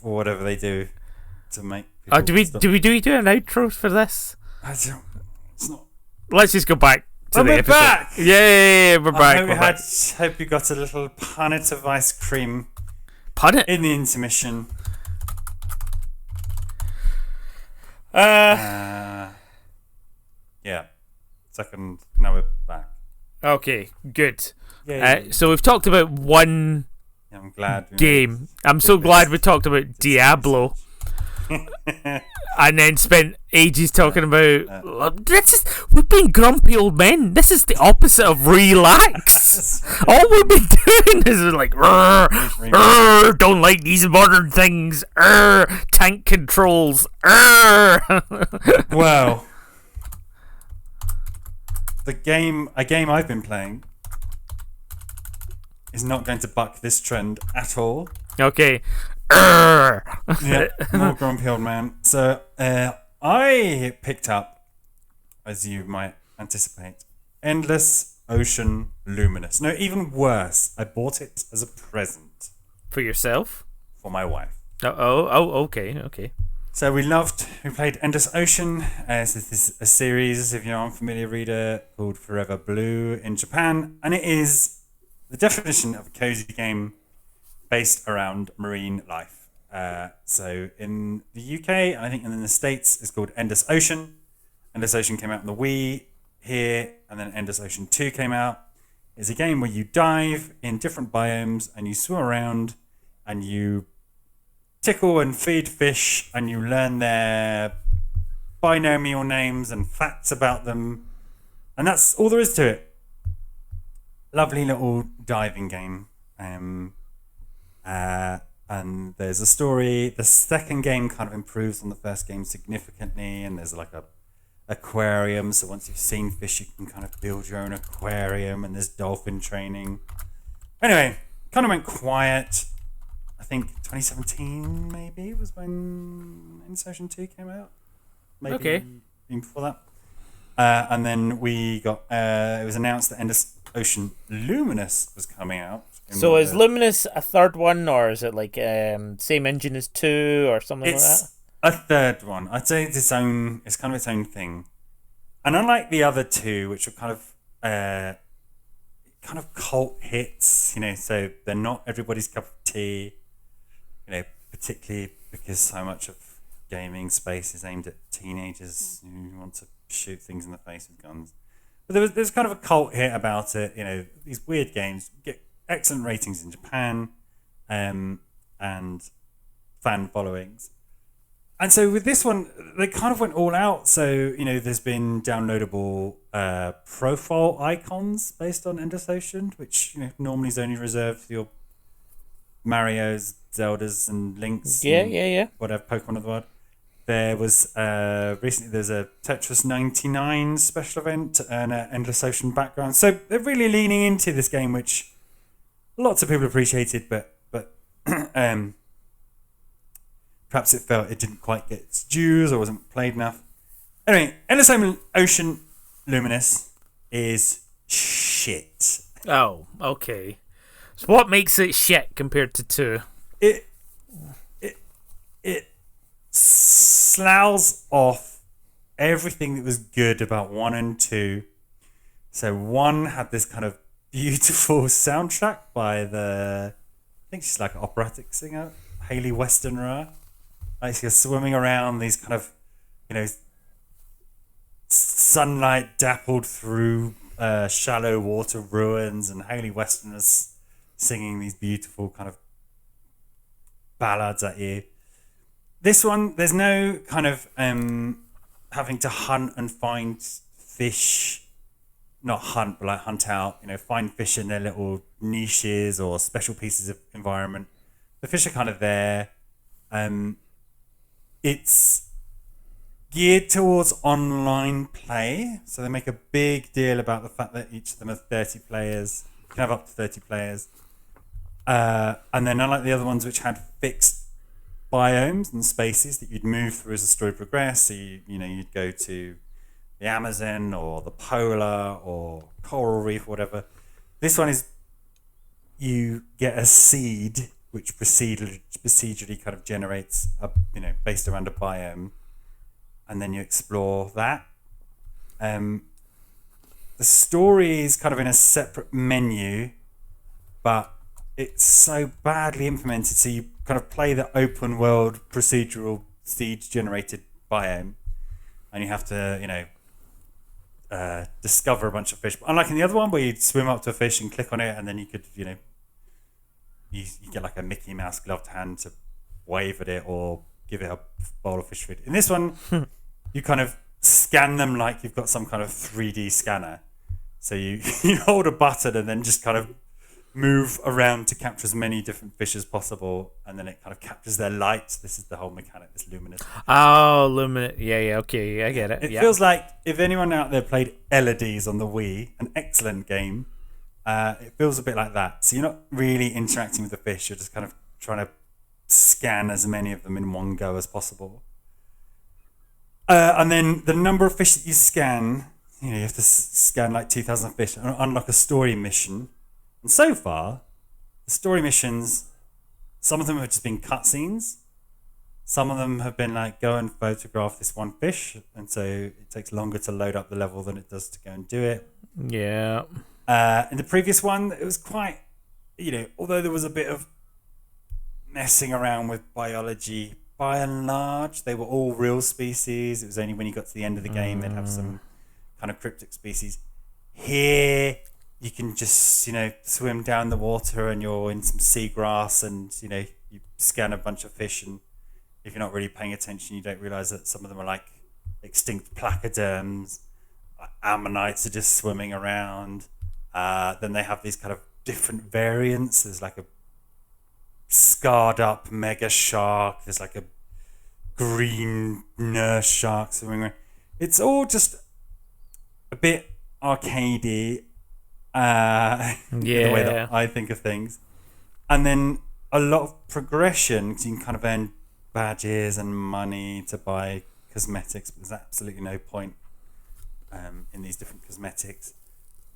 whatever they do to make. Do we do an outro for this? I don't. It's not. Let's just go back to the episode. Back. Yeah, we're back. Hope you got a little punnet of ice cream. Punnet in the intermission. Yeah. Second. Now we're back. Okay. Good. Yeah. So we've talked about one. Yeah, I'm glad. Game. I'm so glad we talked about Diablo. And then spent ages talking about we've been grumpy old men. This is the opposite of relax. All we've been doing is like don't like these modern things. Tank controls. Well, a game I've been playing is not going to buck this trend at all. Okay. Yeah, more grumpy old man. So I picked up, as you might anticipate, Endless Ocean Luminous. No, even worse, I bought it as a present. For yourself? For my wife. Oh, okay. So we played Endless Ocean. This is a series, if you're an unfamiliar reader, called Forever Blue in Japan. And it is the definition of a cozy game based around marine life. So in the UK, and I think in the States, it's called Endless Ocean. Endless Ocean came out on the Wii here, and then Endless Ocean 2 came out. It's a game where you dive in different biomes and you swim around and you tickle and feed fish and you learn their binomial names and facts about them. And that's all there is to it. Lovely little diving game. And there's a story. The second game kind of improves on the first game significantly, and there's like a aquarium, so once you've seen fish you can kind of build your own aquarium, and there's dolphin training. Anyway, kind of went quiet. I think 2017 maybe was when Ocean 2 came out. Maybe Okay. even before that. And then we got it was announced that Ocean Luminous was coming out. So is Luminous a third one, or is it like same engine as 2 or something like that? It's a third one. I'd say it's kind of its own thing. And unlike the other two, which are kind of cult hits, so they're not everybody's cup of tea, particularly because so much of gaming space is aimed at teenagers who want to shoot things in the face with guns. But there's kind of a cult hit about it. These weird games get excellent ratings in Japan, and fan followings. And so with this one, they kind of went all out. So, there's been downloadable profile icons based on Ocean, which, normally is only reserved for your Marios, Zeldas, and Links. Yeah. Whatever, Pokemon of the World. There was recently there's a Tetris 99 special event to earn an Ocean background. So they're really leaning into this game, which lots of people appreciated, but perhaps it felt it didn't quite get its dues or wasn't played enough. Anyway, Ocean Luminous is shit. Oh, okay. So what makes it shit compared to 2? It sloughs off everything that was good about 1 and 2. So 1 had this kind of beautiful soundtrack by I think she's like an operatic singer, Hayley Westenra. Like she's swimming around these kind of, sunlight dappled through shallow water ruins, and Hayley Westenra's singing these beautiful kind of ballads at you. This one, there's no kind of having to hunt and find fish. Not hunt, but like hunt out, find fish in their little niches or special pieces of environment. The fish are kind of there. It's geared towards online play. So they make a big deal about the fact that each of them are 30 players. You can have up to 30 players. And then unlike the other ones which had fixed biomes and spaces that you'd move through as the story progressed. So you'd go to the Amazon or the polar or coral reef, whatever. This one is you get a seed which procedurally kind of generates based around a biome, and then you explore that. The story is kind of in a separate menu, but it's so badly implemented. So you kind of play the open world procedural seed generated biome, and you have to discover a bunch of fish. But unlike in the other one where you'd swim up to a fish and click on it, and then you could you get like a Mickey Mouse gloved hand to wave at it or give it a bowl of fish food. In this one, you kind of scan them like you've got some kind of 3D scanner. So you hold a button and then just kind of move around to capture as many different fish as possible, and then it kind of captures their light. This is the whole mechanic, this luminous. Oh, luminous. Yeah, okay, I get it. It feels like if anyone out there played Elodie's on the Wii, an excellent game, it feels a bit like that. So you're not really interacting with the fish, you're just kind of trying to scan as many of them in one go as possible. And then the number of fish that you scan, you have to scan like 2,000 fish and unlock a story mission. And so far, the story missions, some of them have just been cutscenes. Some of them have been like, go and photograph this one fish. And so it takes longer to load up the level than it does to go and do it. Yeah. In the previous one, it was quite, although there was a bit of messing around with biology, by and large, they were all real species. It was only when you got to the end of the game they'd have some kind of cryptic species. Here, you can just, swim down the water and you're in some seagrass and, you scan a bunch of fish, and if you're not really paying attention, you don't realize that some of them are like extinct placoderms. Ammonites are just swimming around. Then they have these kind of different variants. There's like a scarred up mega shark. There's like a green nurse shark swimming around. It's all just a bit arcadey, in the way that I think of things. And then a lot of progression, because you can kind of earn badges and money to buy cosmetics, but there's absolutely no point in these different cosmetics.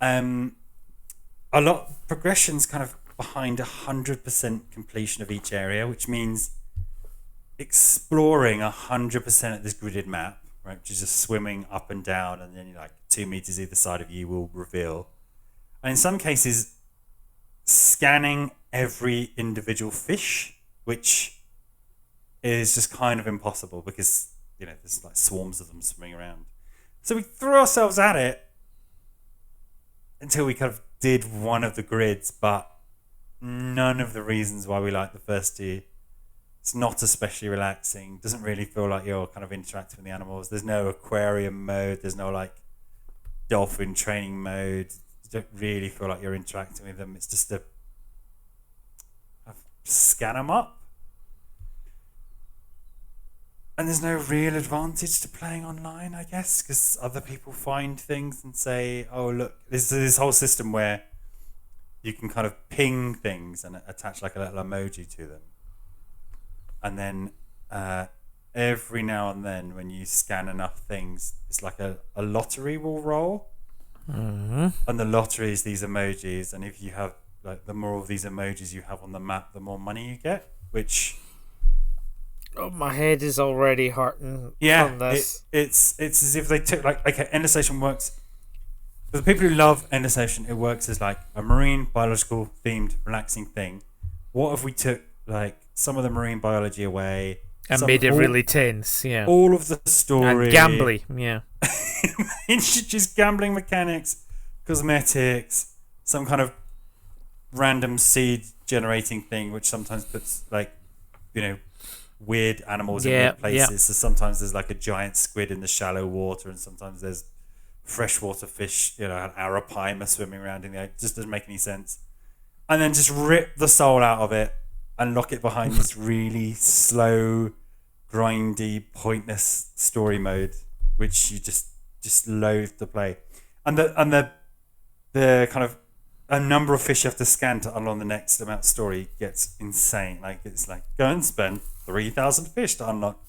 A lot of progression's kind of behind 100% completion of each area, which means exploring 100% of this gridded map, right, which is just swimming up and down, and then you're like 2 meters either side of you will reveal. And in some cases, scanning every individual fish, which is just kind of impossible because, there's like swarms of them swimming around. So we threw ourselves at it until we kind of did one of the grids, but none of the reasons why we like the first two. It's not especially relaxing. Doesn't really feel like you're kind of interacting with the animals. There's no aquarium mode. There's no like dolphin training mode. You don't really feel like you're interacting with them. It's just a scan them up. And there's no real advantage to playing online, I guess, because other people find things and say, oh, look, there's this whole system where you can kind of ping things and attach like a little emoji to them. And then every now and then when you scan enough things, it's like a lottery will roll. Mm-hmm. And the lottery is these emojis. And if you have, like, the more of these emojis you have on the map, the more money you get, which... Oh, my head is already hurting from this. It's as if they took, like, okay, Ender Station works... For the people who love Ender Station, it works as, like, a marine biological themed relaxing thing. What if we took, like, some of the marine biology away... And made it really tense, yeah. All of the story... And gambly, yeah. Introduce gambling mechanics, cosmetics, some kind of random seed generating thing, which sometimes puts, like, weird animals in weird places. Yeah. So sometimes there's like a giant squid in the shallow water, and sometimes there's freshwater fish, an arapaima swimming around in there. It just doesn't make any sense. And then just rip the soul out of it and lock it behind this really slow, grindy, pointless story mode, which you just loathe to play. And the kind of a number of fish you have to scan to unlock the next amount of story gets insane. Like, it's like, go and spend 3,000 fish to unlock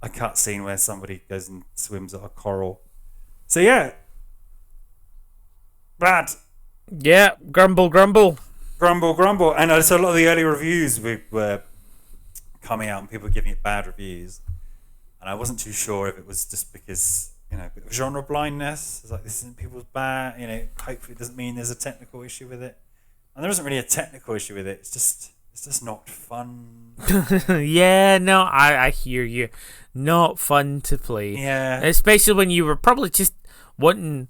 a cutscene where somebody goes and swims at a coral. So yeah, bad. Yeah, grumble. And so a lot of the early reviews were coming out and people were giving it bad reviews, and I wasn't too sure if it was just because a bit of genre blindness. It's like, this isn't people's bad. Hopefully it doesn't mean there's a technical issue with it, and there isn't really a technical issue with it. It's just not fun. Yeah, no, I hear you. Not fun to play. Yeah, especially when you were probably just wanting.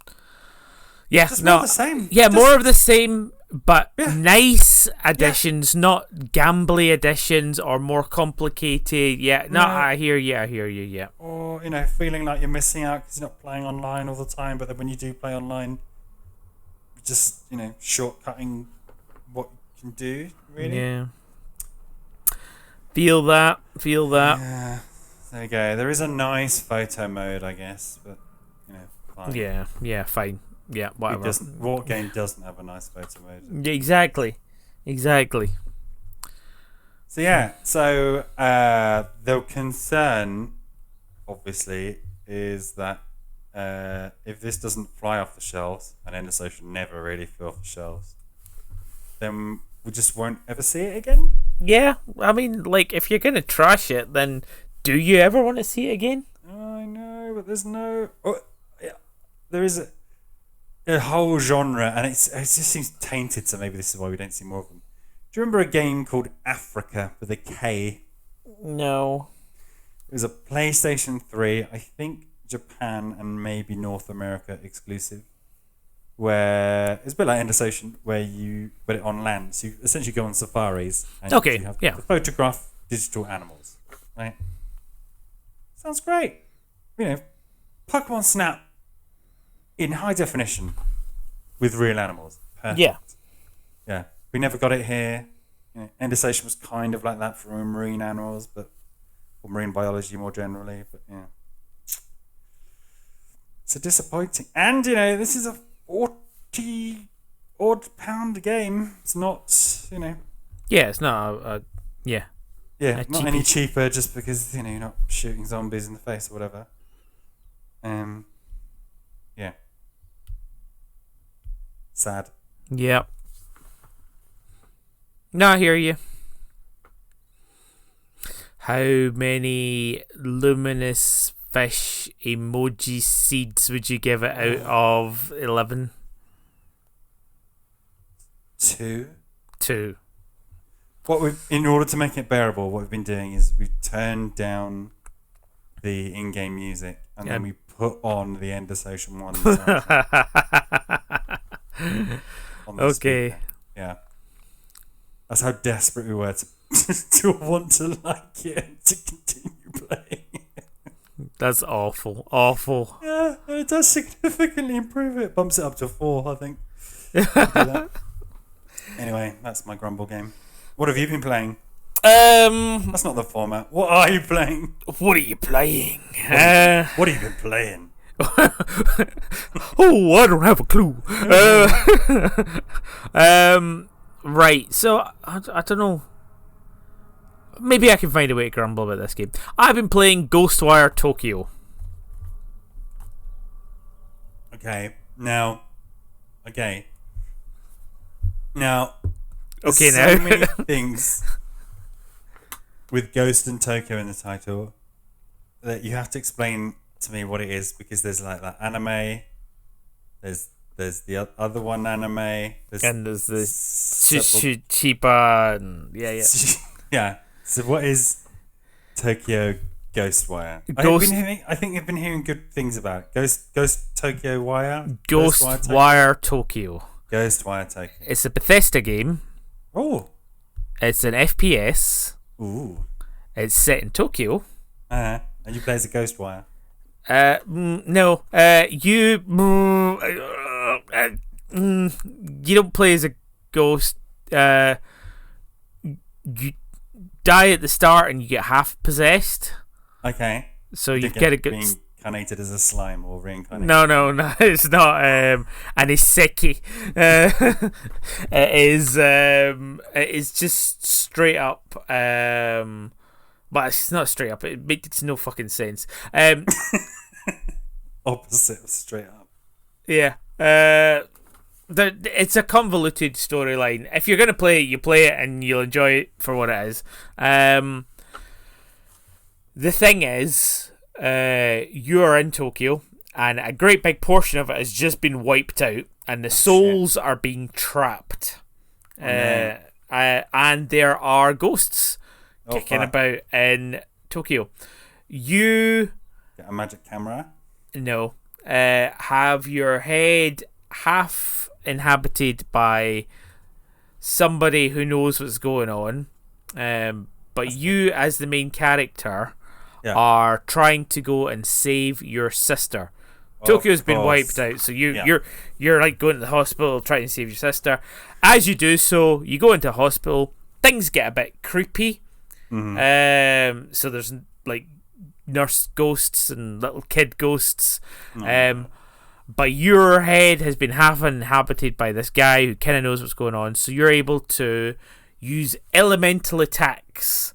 Yeah, just more of the same. Yeah, more of the same, but nice additions, not gambly additions or more complicated. Yeah, no, I hear you. Yeah. Or feeling like you're missing out because you're not playing online all the time. But then when you do play online, just shortcutting what you can do. Really. Yeah. Feel that. Yeah. There you go. There is a nice photo mode, I guess, but fine. Yeah, fine. Yeah, whatever. What game doesn't have a nice photo mode? Exactly. So yeah, the concern, obviously, is that if this doesn't fly off the shelves, and Ender Station never really flew off the shelves, then we just won't ever see it again. Yeah, I mean, like, if you're gonna trash it, then do you ever want to see it again? I know, but there's no. There is a whole genre, and it just seems tainted. So maybe this is why we don't see more of them. Do you remember a game called Africa with a K? No. It was a PlayStation 3, I think Japan and maybe North America exclusive. where it's a bit like Endless Ocean, where you put it on land. So you essentially go on safaris and Okay, you have yeah. to photograph digital animals, right? Sounds great. Pokemon Snap in high definition with real animals. Perfect. Yeah. Yeah. We never got it here. Endless Ocean was kind of like that for marine animals, or marine biology more generally. But yeah, it's a disappointing. And this is a £40-odd game. It's not, Yeah, it's not yeah. Yeah, A not cheapie. any cheaper just because you're not shooting zombies in the face or whatever. Yeah. Sad. Yep. No, I hear you. How many luminous fish emoji seeds would you give it out of 11? 2. 2. In order to make it bearable, what we've been doing is we've turned down the in-game music and then we put on the Endless Ocean 1 soundtrack on the Okay. speaker. Yeah. That's how desperate we were to want to like it and to continue playing it. That's awful. Awful. Yeah, it does significantly improve it. Bumps it up to 4, I think. Do that. Anyway, that's my grumble game. What have you been playing? That's not the format. What are you playing? What are you playing? What have you been playing? Oh, I don't have a clue. Right, so I don't know. Maybe I can find a way to grumble about this game. I've been playing Ghostwire Tokyo. Okay, now. Now. Okay, so now. many things with Ghost and Tokyo in the title that you have to explain to me what it is, because there's like that anime. There's the other one anime. And there's the several- Chiba. And yeah. Yeah. So what is Tokyo Ghostwire? I think I've been hearing good things about it. Ghost Tokyo Wire. Ghostwire Tokyo. Ghostwire Tokyo. It's a Bethesda game. Oh. It's an FPS. Ooh. It's set in Tokyo. And you play as a Ghostwire. No. You don't play as a ghost. You die at the start and you get half possessed. Okay. So you get a good. Reincarnated as a slime or reincarnated. No, it's not an isekai. It is just straight up. But it's not straight up. It makes no fucking sense. Opposite of straight up. Yeah. It's a convoluted storyline. If you're gonna play it, you play it and you'll enjoy it for what it is. The thing is, you are in Tokyo, and a great big portion of it has just been wiped out, and the souls are being trapped. And there are ghosts kicking about in Tokyo. You get a magic camera. No. Have your head half inhabited by somebody who knows what's going on. But you, as the main character, are trying to go and save your sister. Tokyo's been wiped out, so you're like going to the hospital trying to save your sister. As you do so, you go into hospital. Things get a bit creepy. Mm-hmm. So there's like nurse ghosts and little kid ghosts. But your head has been half inhabited by this guy who kind of knows what's going on, so you're able to use elemental attacks.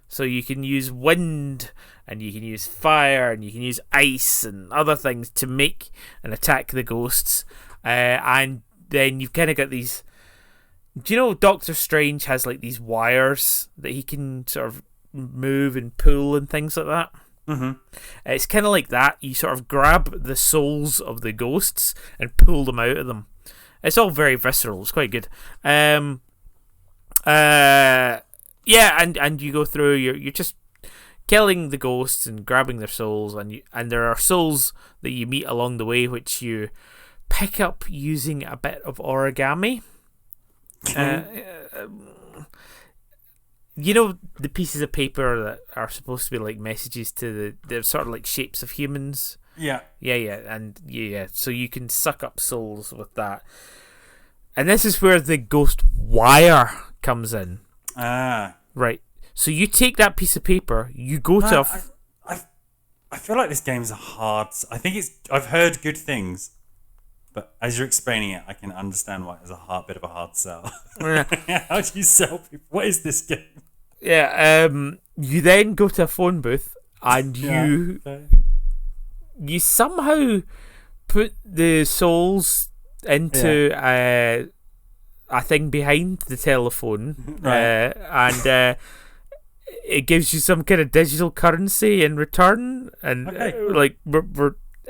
So you can use wind, and you can use fire, and you can use ice and other things to make and attack the ghosts. And then you've kind of got these. Do you know Doctor Strange has like these wires that he can sort of move and pull and things like that? Mm-hmm. It's kind of like that. You sort of grab the souls of the ghosts and pull them out of them. It's all very visceral. It's quite good. And you go through. You're just killing the ghosts and grabbing their souls, and there are souls that you meet along the way, which you pick up using a bit of origami. You know the pieces of paper that are supposed to be like messages to they're sort of like shapes of humans. Yeah. So you can suck up souls with that. And this is where the Ghostwire comes in. Right. So you take that piece of paper, you go to I feel like this game's hard. I've heard good things, but as you're explaining it, I can understand why it's a bit of a hard sell. How do you sell people? What is this game? Yeah, you then go to a phone booth and you somehow put the souls into a thing behind the telephone, right. And it gives you some kind of digital currency in return, and like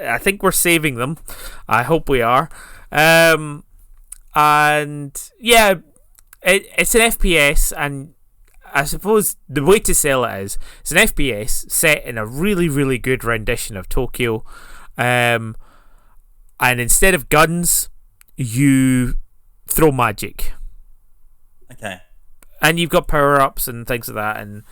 I think we're saving them. I hope we are. And yeah, it's an FPS, and I suppose the way to sell it is it's an FPS set in a really, really good rendition of Tokyo. And instead of guns, you throw magic. Okay. And you've got power-ups and things like that, and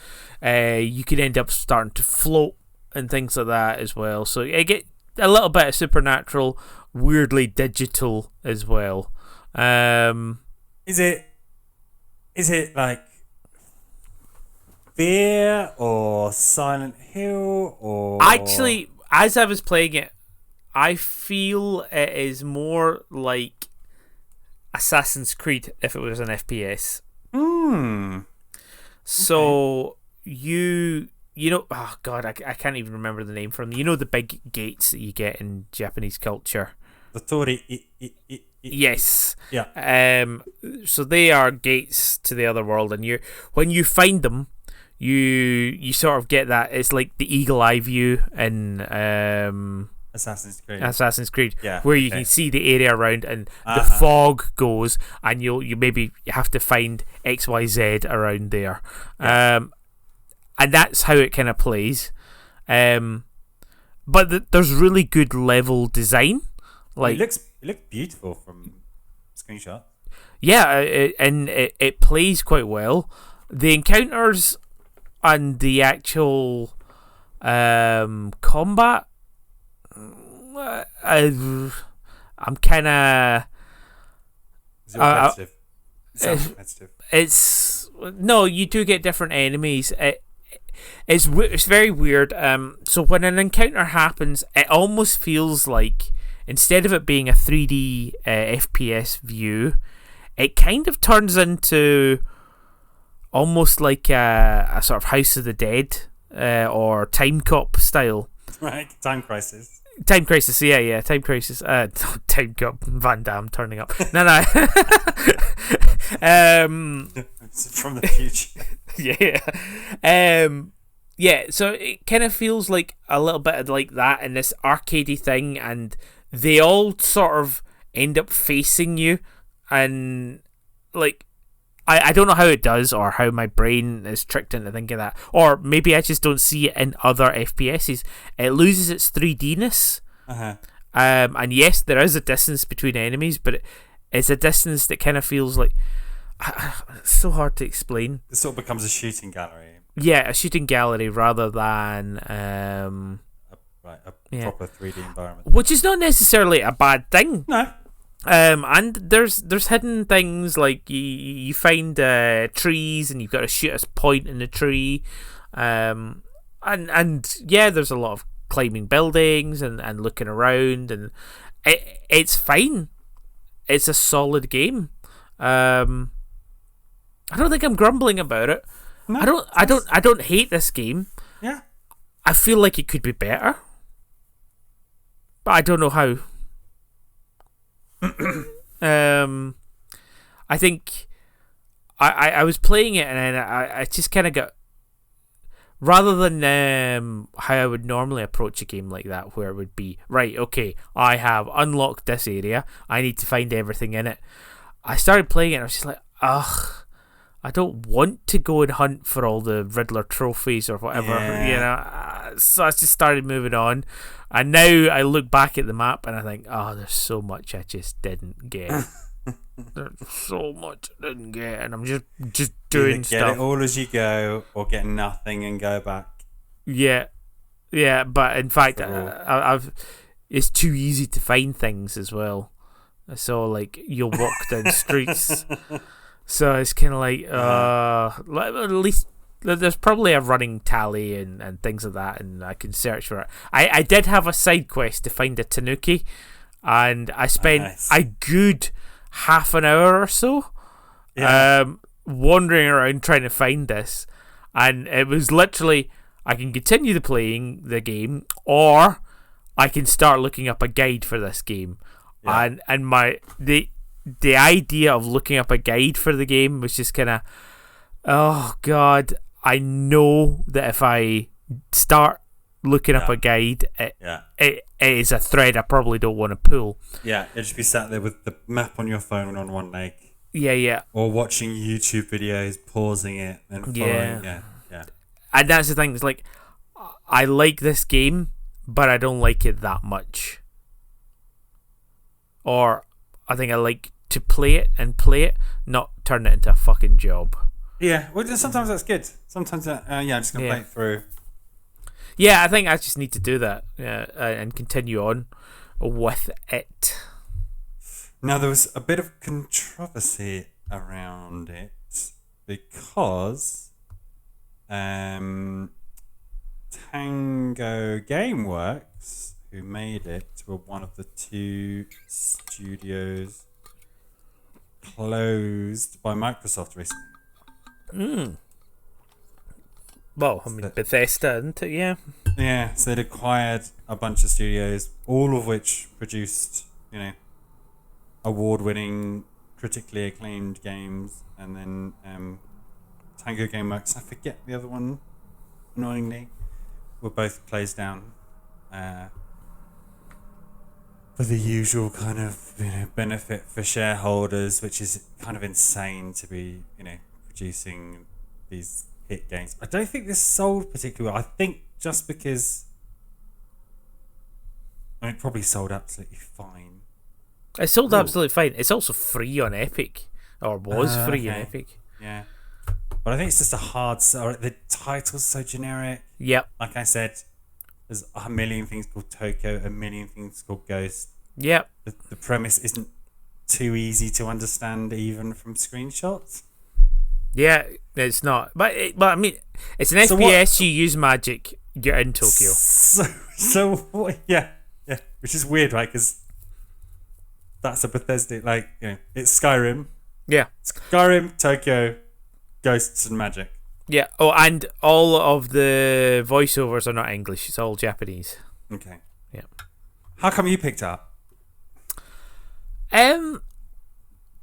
you can end up starting to float and things like that as well. So you get a little bit of supernatural, weirdly digital as well. Is it like Fear or Silent Hill or... Actually, as I was playing it, I feel it is more like Assassin's Creed if it was an FPS. So you know, oh god, I can't even remember the name from them. You know the big gates that you get in Japanese culture. The Tori. Yes. Yeah. So they are gates to the other world, and when you find them, you sort of get that. It's like the eagle eye view in Assassin's Creed. Yeah. Where you can see the area around, and the fog goes, and you maybe have to find XYZ around there. Yeah. And that's how it kind of plays. But there's really good level design. Like it looks beautiful from screenshot. Yeah, it plays quite well. The encounters and the actual combat, I'm kind of... Is it repetitive? Sounds repetitive. It's... No, you do get different enemies. It's very weird. So when an encounter happens, it almost feels like, instead of it being a 3D FPS view, it kind of turns into almost like a sort of House of the Dead or Time Cop style. Right, Time Crisis. Time Crisis, yeah, Time Crisis. Time Cop, Van Damme turning up. No. From the future. Yeah, so it kind of feels like a little bit of like that in this arcadey thing, and they all sort of end up facing you, and like I don't know how it does, or how my brain is tricked into thinking that, or maybe I just don't see it in other FPSs. It loses its 3D-ness. And yes, there is a distance between enemies, but it's a distance that kind of feels like it's so hard to explain. It sort of becomes a shooting gallery. Yeah, a shooting gallery rather than a proper 3D environment, which is not necessarily a bad thing. No. And there's hidden things, like you find trees, and you've got to shoot a point in the tree, and yeah, there's a lot of climbing buildings and looking around, and it's fine. It's a solid game. I don't think I'm grumbling about it. No, I don't hate this game. Yeah. I feel like it could be better, but I don't know how. I think I was playing it, and then I just kind of got, rather than how I would normally approach a game like that, where it would be, right, okay, I have unlocked this area, I need to find everything in it. I started playing it, and I was just like, ugh, I don't want to go and hunt for all the Riddler trophies or whatever. Yeah. You know, So I just started moving on, and now I look back at the map and I think, oh, there's so much I just didn't get. There's so much I didn't get, and I'm just doing Either stuff. Get it all as you go, or get nothing and go back. Yeah, but in fact, I've it's too easy to find things as well. So like you'll walk down streets, so it's kind of like at least there's probably a running tally and things like that, and I can search for it. I did have a side quest to find a tanuki, and I spent a good half an hour or so wandering around trying to find this, and it was literally I can continue playing the game, or I can start looking up a guide for this game. And the idea of looking up a guide for the game was just kind of, oh god, I know that if I start looking up a guide, it is a thread I probably don't want to pull. Yeah, it'd just be sat there with the map on your phone on one leg. Yeah. Or watching YouTube videos, pausing it, and following. Yeah. And that's the thing. It's like I like this game, but I don't like it that much. Or I think I like to play it, not turn it into a fucking job. Yeah, well, sometimes that's good. Sometimes, I'm just going to play it through. Yeah, I think I just need to do that and continue on with it. Now, there was a bit of controversy around it because Tango Gameworks, who made it, were one of the two studios closed by Microsoft recently. Well, I mean, Bethesda, isn't it? Yeah. Yeah, so they'd acquired a bunch of studios, all of which produced, award-winning, critically acclaimed games, and then Tango Gameworks, I forget the other one, annoyingly, were both closed down for the usual kind of benefit for shareholders, which is kind of insane to be producing these hit games. I don't think this sold particularly well. I think just because it probably sold absolutely fine. It sold absolutely fine. It's also free on Epic, or was free on Epic. Yeah, but I think it's just a hard sell. The title's so generic. Yep. Like I said, there's a million things called Tokyo, a million things called Ghost. Yep. The premise isn't too easy to understand even from screenshots. Yeah, it's not. But I mean, it's an FPS. You use magic. You're in Tokyo. Yeah, which is weird, right? Because that's a Bethesda, it's Skyrim. Yeah. Skyrim, Tokyo, ghosts and magic. Yeah. Oh, and all of the voiceovers are not English. It's all Japanese. Okay. Yeah. How come you picked up? I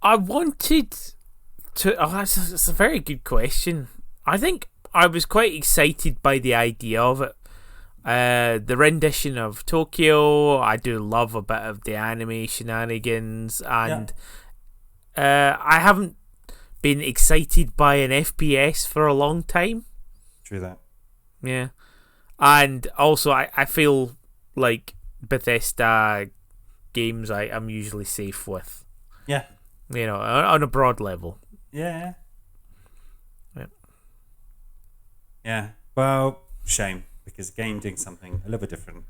wanted to. Oh, it's a very good question. I think I was quite excited by the idea of it. The rendition of Tokyo, I do love a bit of the anime shenanigans, and I haven't been excited by an FPS for a long time. True that. Yeah. And also, I feel like Bethesda games I'm usually safe with. Yeah. On a broad level. Yeah. Yeah. Well, shame, because a game doing something a little bit different.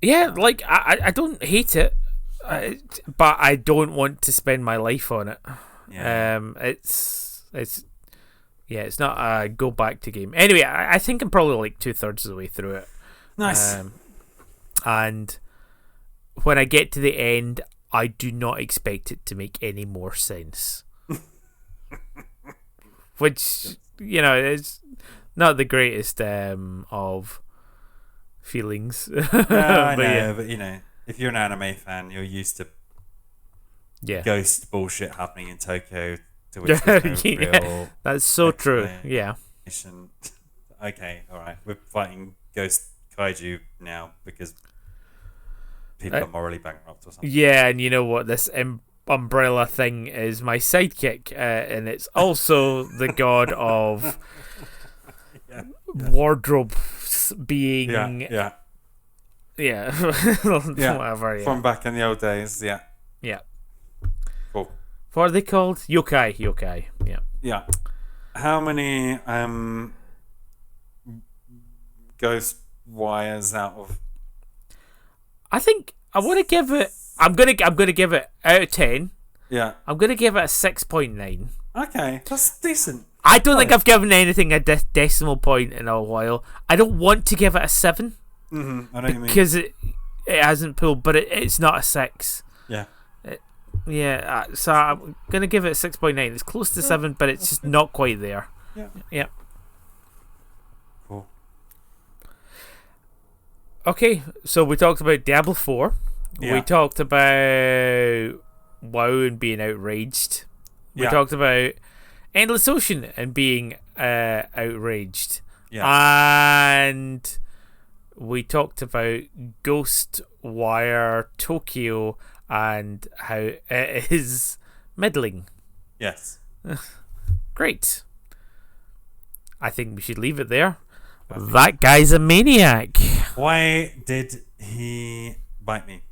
Yeah, I don't hate it, but I don't want to spend my life on it. Yeah. It's not a go back to game. Anyway, I think I'm probably like 2/3 of the way through it. Nice. And when I get to the end, I do not expect it to make any more sense. Which, is not the greatest of feelings. I know, but if you're an anime fan, you're used to ghost bullshit happening in Tokyo, to which there's no real that's so true. Yeah. Okay, alright. We're fighting ghost kaiju now because people are morally bankrupt or something. Yeah, and you know what? This umbrella thing is my sidekick, and it's also the god of wardrobes being Yeah. whatever. Yeah. From back in the old days. Yeah. Yeah. Cool. What are they called? Yokai. Yeah. Yeah. How many ghost wires out of? I think I want to give it. I'm gonna give it out of 10. Yeah. I'm gonna give it a 6.9. Okay, that's decent. I don't think I've given anything a decimal point in a while. I don't want to give it a 7. I know what you mean. Because it hasn't pulled, but it's not a 6. Yeah. So I'm gonna give it a 6.9. It's close to 7, but it's just not quite there. Yeah. Cool. Okay, so we talked about Diablo 4. Yeah. We talked about WoW and being outraged. We talked about Endless Ocean and being outraged. Yeah. And we talked about Ghostwire Tokyo and how it is middling. Yes. Great. I think we should leave it there. That guy's a maniac. Why did he bite me?